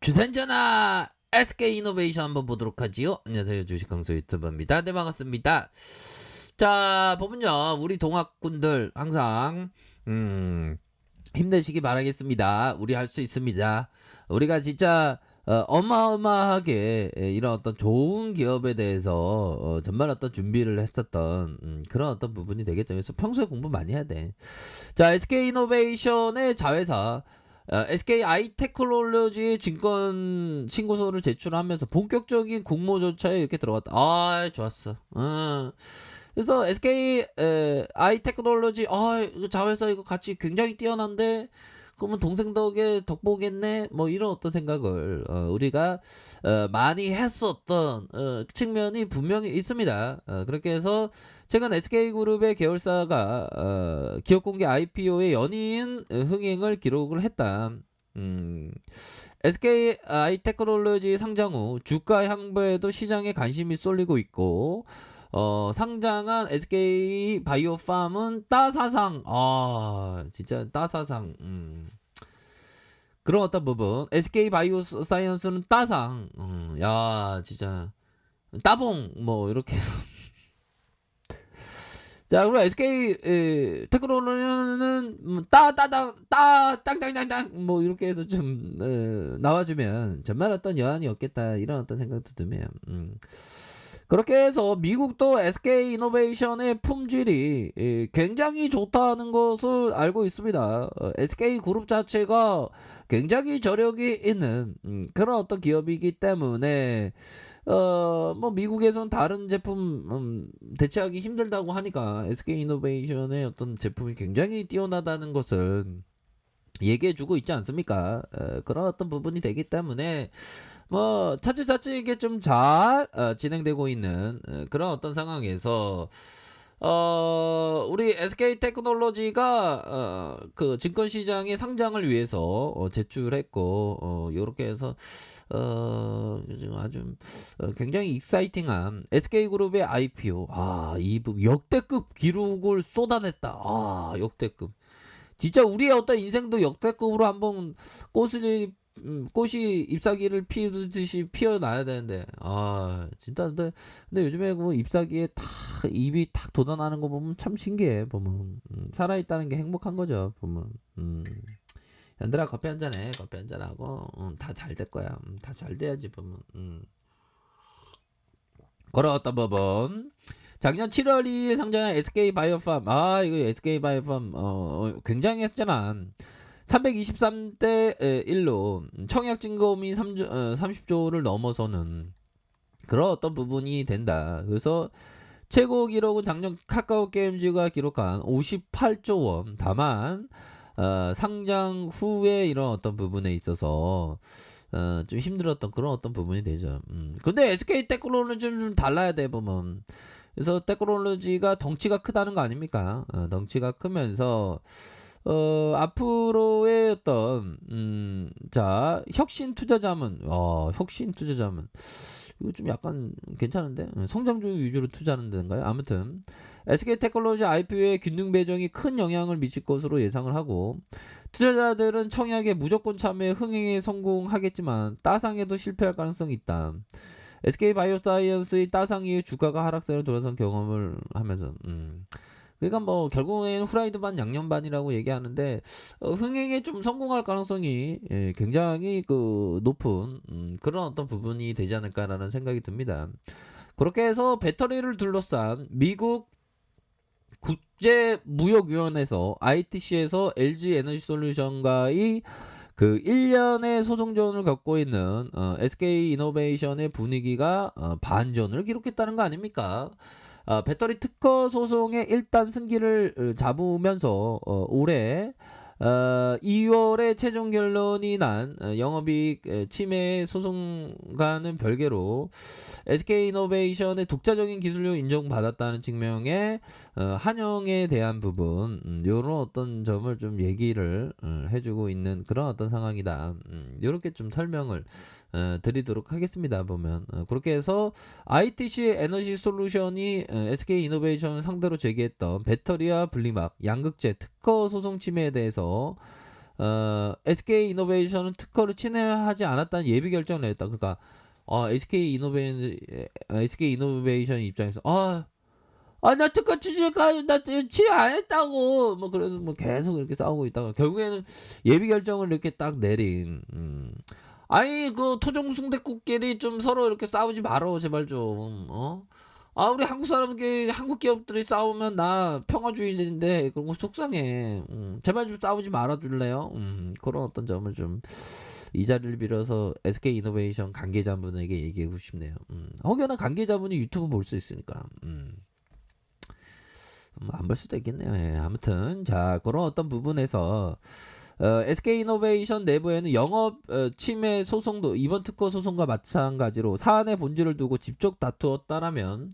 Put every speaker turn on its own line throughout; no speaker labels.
주산전화 SK이노베이션 한번 보도록 하지요. 안녕하세요, 주식강소 유튜버입니다. 네, 반갑습니다. 자, 보면요, 우리 동학군들 항상 힘내시기 바라겠습니다. 우리 할 수 있습니다. 우리가 진짜 어마어마하게 이런 어떤 좋은 기업에 대해서 정말 어떤 준비를 했었던 그런 어떤 부분이 되겠죠. 그래서 평소에 공부 많이 해야 돼. 자, SK이노베이션의 자회사 SK아이테크놀로지의 증권 신고서를 제출하면서 본격적인 공모조차에 이렇게 들어갔다. 아, 좋았어. 그래서 SK 아이테크놀로지, 이거 자회사 이거 같이 굉장히 뛰어난데, 그러면 동생 덕에 덕보겠네, 뭐 이런 어떤 생각을 우리가 많이 했었던 측면이 분명히 있습니다. 그렇게 해서 최근 SK그룹의 계열사가 기업공개 IPO의 연이은 흥행을 기록을 했다. SK 아이테크놀로지 상장 후 주가 향보에도 시장에 관심이 쏠리고 있고, 상장한 SK 바이오팜은 따사상, 진짜 따사상, 그런 어떤 부분, SK 바이오사이언스는 따상, 야, 진짜 따봉, 뭐 이렇게. 자, 그리고 SK 테크놀로지는 땅땅땅땅 뭐 이렇게 해서 좀 나와주면 정말 어떤 여한이 없겠다, 이런 어떤 생각도 드네요. 그렇게 해서 미국도 SK 이노베이션의 품질이 굉장히 좋다는 것을 알고 있습니다. SK 그룹 자체가 굉장히 저력이 있는 그런 어떤 기업이기 때문에 뭐 미국에선 다른 제품 대체하기 힘들다고 하니까 SK 이노베이션의 어떤 제품이 굉장히 뛰어나다는 것을 얘기해주고 있지 않습니까? 그런 어떤 부분이 되기 때문에 뭐 차츰차츰 이게 좀 잘 진행되고 있는 그런 어떤 상황에서 우리 SK 테크놀로지가 그 증권 시장의 상장을 위해서 제출했고, 요렇게 해서 지금 아주 굉장히 익사이팅한 SK 그룹의 IPO, 이 역대급 기록을 쏟아냈다. 역대급. 진짜 우리의 어떤 인생도 역대급으로 한번 꽃이 잎사귀를 피우듯이 피어나야 되는데, 진짜. 근데 요즘에 그 잎사귀에 탁 잎이 탁 돋아나는 거 보면 참 신기해. 보면 살아있다는 게 행복한 거죠. 보면. 연들아, 커피 한잔 해. 커피 한잔 하고 다 잘 될 거야. 다 잘 돼야지. 보면. 걸어왔다 법원. 작년 7월 2일 상장한 SK 바이오팜. 이거 SK 바이오팜 굉장히 했잖아. 323대 1로 청약 증거금이 30조를 넘어서는 그런 어떤 부분이 된다. 그래서 최고 기록은 작년 카카오 게임즈가 기록한 58조 원. 다만 상장 후에 이런 어떤 부분에 있어서 좀 힘들었던 그런 어떤 부분이 되죠. 근데 SK 테크놀로지는 좀 달라야 돼, 보면. 그래서 테크놀로지가 덩치가 크다는 거 아닙니까? 덩치가 크면서 앞으로의 어떤 자, 혁신 투자자문, 이거 좀 약간 괜찮은데, 성장주 위주로 투자하는 데인가요? 아무튼 SK 테크놀로지 IPO의 균등 배정이 큰 영향을 미칠 것으로 예상을 하고, 투자자들은 청약에 무조건 참여 흥행에 성공하겠지만 따상에도 실패할 가능성이 있다. SK 바이오사이언스의 따상 이후 주가가 하락세로 돌아선 경험을 하면서, 그러니까 뭐 결국에는 후라이드 반 양념 반이라고 얘기하는데, 흥행에 좀 성공할 가능성이 굉장히 그 높은 그런 어떤 부분이 되지 않을까라는 생각이 듭니다. 그렇게 해서 배터리를 둘러싼 미국 국제무역위원회에서 ITC에서 LG 에너지솔루션과의 그 1년의 소송전을 겪고 있는 SK 이노베이션의 분위기가 반전을 기록했다는 거 아닙니까? 배터리 특허 소송의 일단 승기를 잡으면서 올해 2월에 최종 결론이 난 영업이익 침해 소송과는 별개로 SK이노베이션의 독자적인 기술력 인정받았다는 측면의 한영에 대한 부분, 요런 어떤 점을 좀 얘기를 해주고 있는 그런 어떤 상황이다. 요렇게 좀 설명을 드리도록 하겠습니다. 보면 그렇게 해서 ITC 에너지 솔루션이 SK 이노베이션을 상대로 제기했던 배터리와 분리막, 양극재 특허 소송 침해에 대해서 SK 이노베이션은 특허를 침해하지 않았다는 예비 결정을 내렸다. 그러니까 SK 이노베이션 입장에서 나 특허 취소가 나 취소 안 했다고 뭐 그래서 뭐 계속 이렇게 싸우고 있다가 결국에는 예비 결정을 이렇게 딱 내린. 아니 그 토종 순댓국끼리 좀 서로 이렇게 싸우지 말어 제발 좀. 우리 한국 사람들 한국 기업들이 싸우면 나 평화주의자인데 그런 거 속상해. 제발 좀 싸우지 말아 줄래요? 그런 어떤 점을 좀 이 자리를 빌어서 SK 이노베이션 관계자분에게 얘기하고 싶네요. 혹여나 관계자분이 유튜브 볼 수 있으니까. 안 볼 수도 있겠네요. 예, 아무튼 자 그런 어떤 부분에서 SK이노베이션 내부에는 영업 침해 소송도 이번 특허 소송과 마찬가지로 사안의 본질을 두고 직접 다투었다라면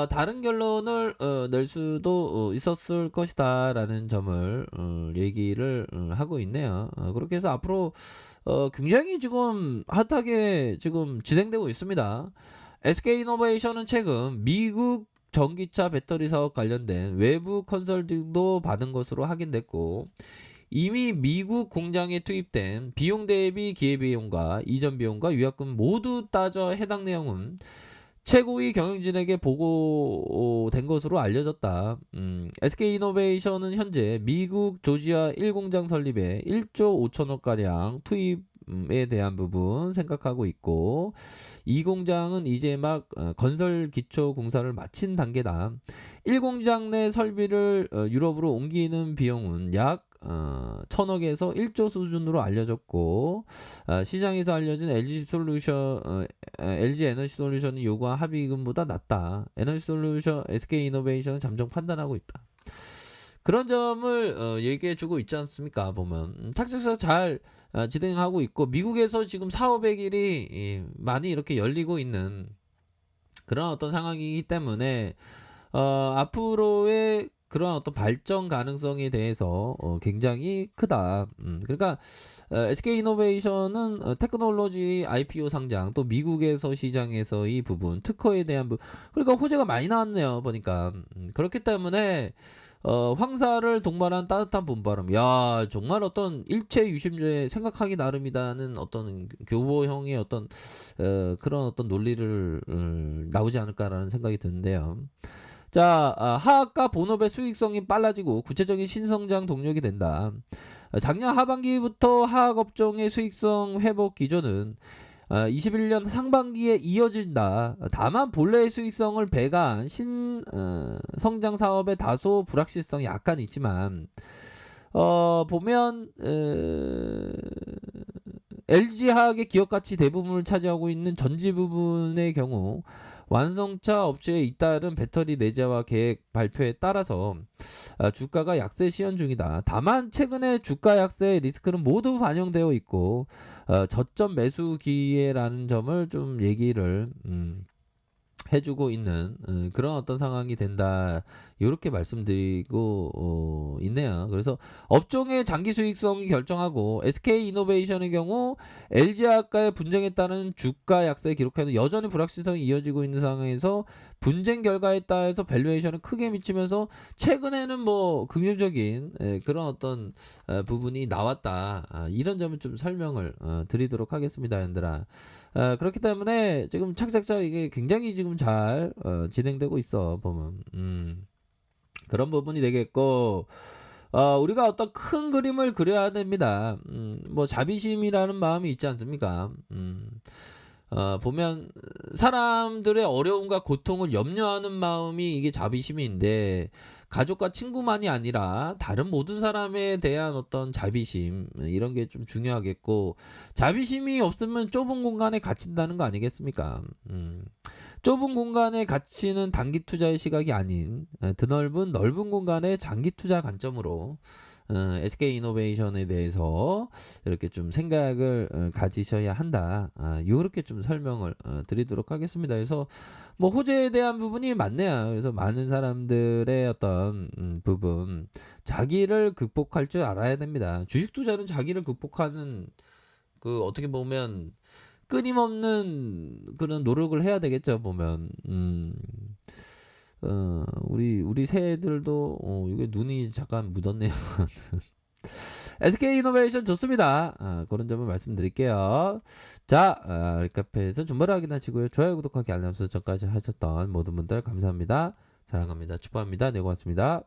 다른 결론을 낼 수도 있었을 것이다라는 점을 얘기를 하고 있네요. 그렇게 해서 앞으로 굉장히 지금 핫하게 지금 진행되고 있습니다. SK이노베이션은 최근 미국 전기차 배터리 사업 관련된 외부 컨설팅도 받은 것으로 확인됐고 이미 미국 공장에 투입된 비용 대비 기회비용과 이전 비용과 위약금 모두 따져 해당 내용은 최고위 경영진에게 보고된 것으로 알려졌다. SK이노베이션은 현재 미국 조지아 1공장 설립에 1조 5천억가량 투입에 대한 부분 생각하고 있고 이 공장은 이제 막 건설 기초 공사를 마친 단계다. 1공장 내 설비를 유럽으로 옮기는 비용은 약 1,000억에서 1조 수준으로 알려졌고 시장에서 알려진 LG 에너지 솔루션이 요구한 합의금보다 낮다. 에너지 솔루션 SK이노베이션은 잠정 판단하고 있다. 그런 점을 얘기해주고 있지 않습니까? 보면 탁탁탁 잘 진행하고 있고 미국에서 지금 사업의 길이 많이 이렇게 열리고 있는 그런 어떤 상황이기 때문에 앞으로의 그런 어떤 발전 가능성에 대해서 굉장히 크다. 그러니까 SK이노베이션은 테크놀로지 IPO 상장 또 미국에서 시장에서 이 부분 특허에 대한 그러니까 호재가 많이 나왔네요. 보니까 그렇기 때문에 황사를 동반한 따뜻한 봄바람. 야 정말 어떤 일체 유심죄 생각하기 나름이다는 어떤 교보형의 어떤 그런 어떤 논리를 나오지 않을까라는 생각이 드는데요. 자, 하학과 본업의 수익성이 빨라지고 구체적인 신성장 동력이 된다. 작년 하반기부터 하학업종의 수익성 회복 기조는 21년 상반기에 이어진다. 다만 본래의 수익성을 배가한 성장 사업에 다소 불확실성이 약간 있지만 보면 LG화학의 기업가치 대부분을 차지하고 있는 전지 부분의 경우 완성차 업체에 잇따른 배터리 내재화 계획 발표에 따라서 주가가 약세 시현 중이다. 다만 최근에 주가 약세의 리스크는 모두 반영되어 있고 저점 매수 기회라는 점을 좀 얘기를 해주고 있는 그런 어떤 상황이 된다. 이렇게 말씀드리고 있네요. 그래서 업종의 장기 수익성이 결정하고 SK이노베이션의 경우 LG화학과의 분쟁에 따른 주가 약세에 기록하는 여전히 불확실성이 이어지고 있는 상황에서 분쟁 결과에 따라서 밸류에이션을 크게 미치면서 최근에는 뭐 긍정적인 그런 어떤 부분이 나왔다. 이런 점을 좀 설명을 드리도록 하겠습니다, 연들아. 그렇기 때문에 지금 착착착 이게 굉장히 지금 잘 진행되고 있어 보면 그런 부분이 되겠고 우리가 어떤 큰 그림을 그려야 됩니다. 뭐 자비심이라는 마음이 있지 않습니까? 보면 사람들의 어려움과 고통을 염려하는 마음이 이게 자비심인데 가족과 친구만이 아니라 다른 모든 사람에 대한 어떤 자비심 이런 게 좀 중요하겠고 자비심이 없으면 좁은 공간에 갇힌다는 거 아니겠습니까? 좁은 공간에 갇히는 단기 투자의 시각이 아닌 드넓은 넓은 공간의 장기 투자 관점으로 SK이노베이션에 대해서 이렇게 좀 생각을 가지셔야 한다. 이렇게 좀 설명을 드리도록 하겠습니다. 그래서 뭐 호재에 대한 부분이 많네요. 그래서 많은 사람들의 어떤 부분 자기를 극복할 줄 알아야 됩니다. 주식 투자는 자기를 극복하는 그 어떻게 보면 끊임없는 그런 노력을 해야 되겠죠. 보면 우리 새들도 이게 눈이 잠깐 묻었네요. SK이노베이션 좋습니다. 그런 점을 말씀드릴게요. 자, 알카페에서 정보를 확인하시고요. 좋아요, 구독하기, 알람 설정까지 하셨던 모든 분들 감사합니다. 사랑합니다. 축복합니다. 네, 고맙습니다.